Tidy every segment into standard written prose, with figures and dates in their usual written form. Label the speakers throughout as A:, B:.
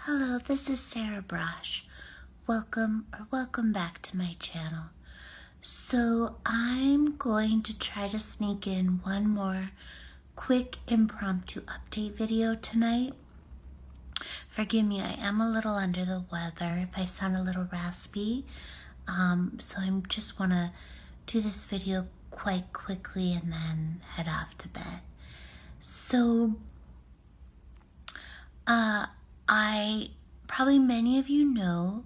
A: Hello, this is Sarah Braasch. Welcome back to my channel. So I'm going to try to sneak in one more quick impromptu update video tonight. Forgive me, I am a little under the weather if I sound a little raspy. So I just want to do this video quite quickly and then head off to bed. So, probably many of you know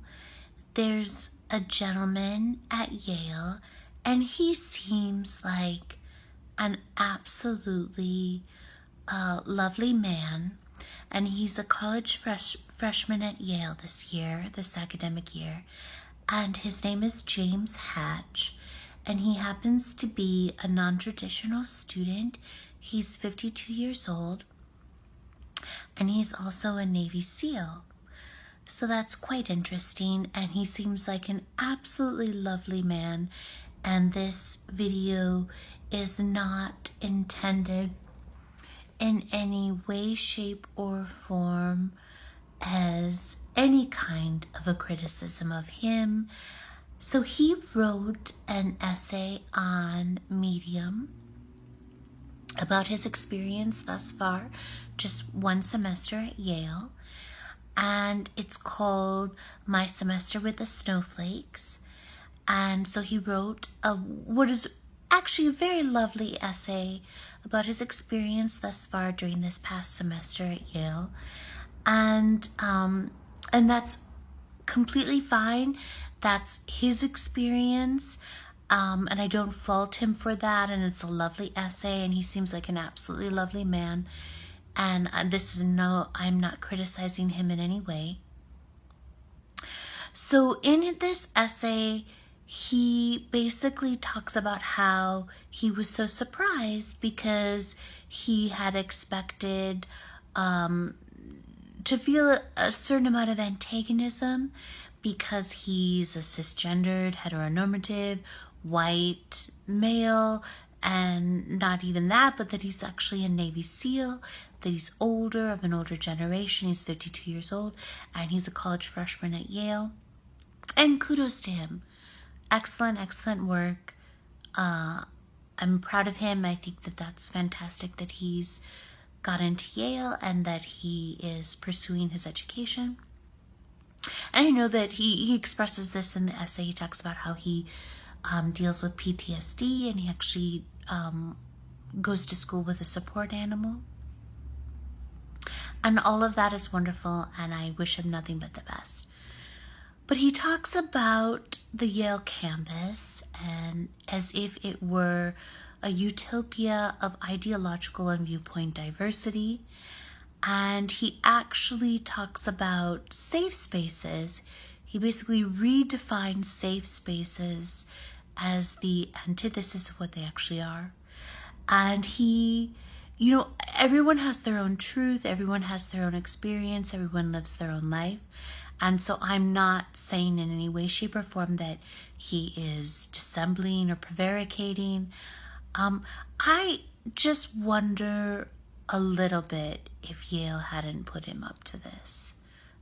A: there's a gentleman at Yale, and he seems like an absolutely lovely man, and he's a college freshman at Yale this academic year, and his name is James Hatch, and he happens to be a non-traditional student. He's 52 years old, and he's also a Navy SEAL. So that's quite interesting, and he seems like an absolutely lovely man, and this video is not intended in any way, shape, or form as any kind of a criticism of him. So he wrote an essay on Medium about his experience thus far, just one semester at Yale, and it's called My Semester with the Snowflakes. And so he wrote what is actually a very lovely essay about his experience thus far during this past semester at Yale, and that's completely fine. That's his experience. And I don't fault him for that, and it's a lovely essay, and he seems like an absolutely lovely man, and I'm not criticizing him in any way. So in this essay, he basically talks about how he was so surprised because he had expected to feel a certain amount of antagonism because he's a cisgendered, heteronormative, white male, and not even that, but that he's actually a Navy SEAL, that he's older, of an older generation. He's 52 years old, and he's a college freshman at Yale. And kudos to him. Excellent, excellent work. I'm proud of him. I think that that's fantastic that he's got into Yale and that he is pursuing his education. And I know that he expresses this in the essay. He talks about how he deals with PTSD, and he actually goes to school with a support animal. And all of that is wonderful, and I wish him nothing but the best. But he talks about the Yale campus and as if it were a utopia of ideological and viewpoint diversity. And he actually talks about safe spaces. He basically redefines safe spaces as the antithesis of what they actually are. And everyone has their own truth, everyone has their own experience, everyone lives their own life. And so I'm not saying in any way, shape, or form that he is dissembling or prevaricating. I just wonder a little bit if Yale hadn't put him up to this.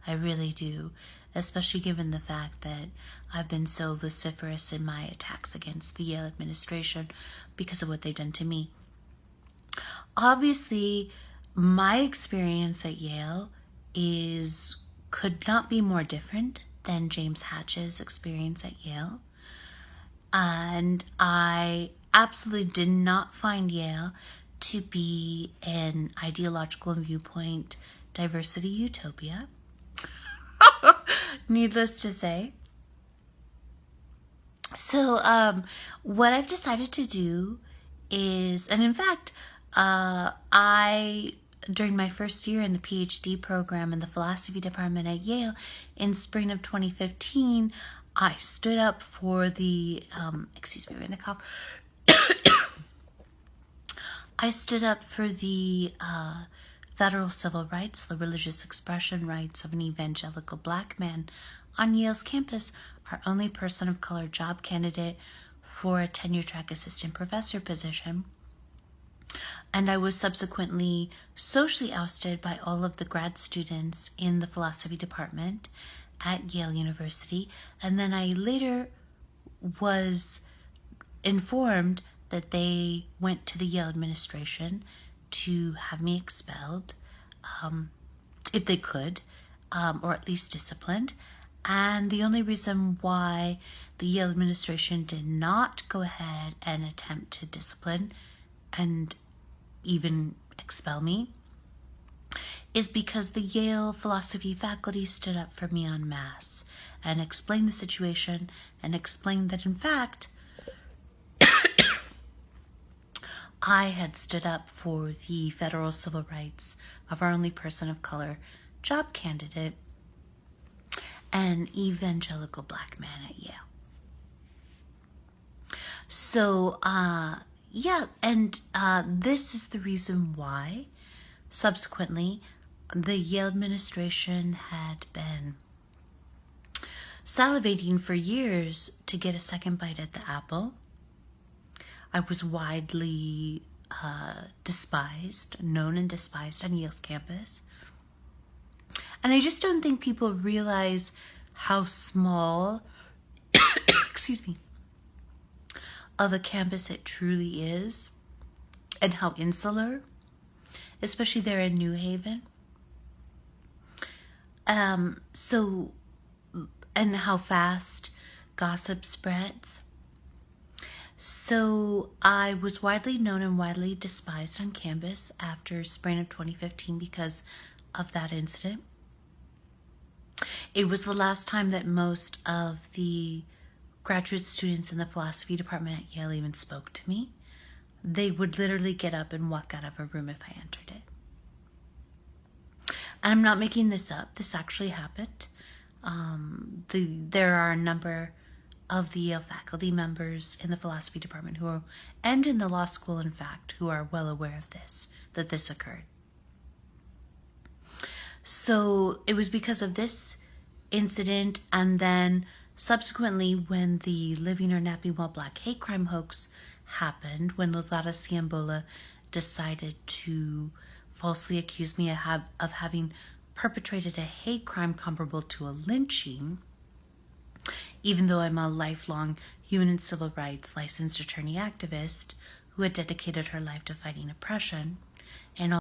A: I really do, especially given the fact that I've been so vociferous in my attacks against the Yale administration because of what they've done to me. Obviously, my experience at Yale could not be more different than James Hatch's experience at Yale. And I absolutely did not find Yale to be an ideological and viewpoint diversity utopia. Needless to say. So what I've decided to do is, and in fact, during my first year in the PhD program in the philosophy department at Yale in spring of 2015, I stood up for the, I stood up for the federal civil rights, the religious expression rights of an evangelical black man on Yale's campus, our only person of color job candidate for a tenure track assistant professor position. And I was subsequently socially ousted by all of the grad students in the philosophy department at Yale University. And then I later was informed that they went to the Yale administration to have me expelled, if they could, or at least disciplined. And the only reason why the Yale administration did not go ahead and attempt to discipline and even expel me is because the Yale philosophy faculty stood up for me en masse and explained the situation and explained that, in fact, I had stood up for the federal civil rights of our only person of color job candidate, an evangelical black man at Yale. So, this is the reason why subsequently the Yale administration had been salivating for years to get a second bite at the apple. I was widely known and despised on Yale's campus. And I just don't think people realize how small, excuse me, of a campus it truly is, and how insular, especially there in New Haven. And how fast gossip spreads. So I was widely known and widely despised on campus after spring of 2015 because of that incident. It was the last time that most of the graduate students in the philosophy department at Yale even spoke to me. They would literally get up and walk out of a room if I entered it. And I'm not making this up. This actually happened. There are a number of the Yale faculty members in the philosophy department and in the law school, in fact, who are well aware of this, that this occurred. So it was because of this incident, and then subsequently when the Living or Napping While Black hate crime hoax happened, when Lodada Siambola decided to falsely accuse me of having perpetrated a hate crime comparable to a lynching, even though I'm a lifelong human and civil rights licensed attorney activist who had dedicated her life to fighting oppression and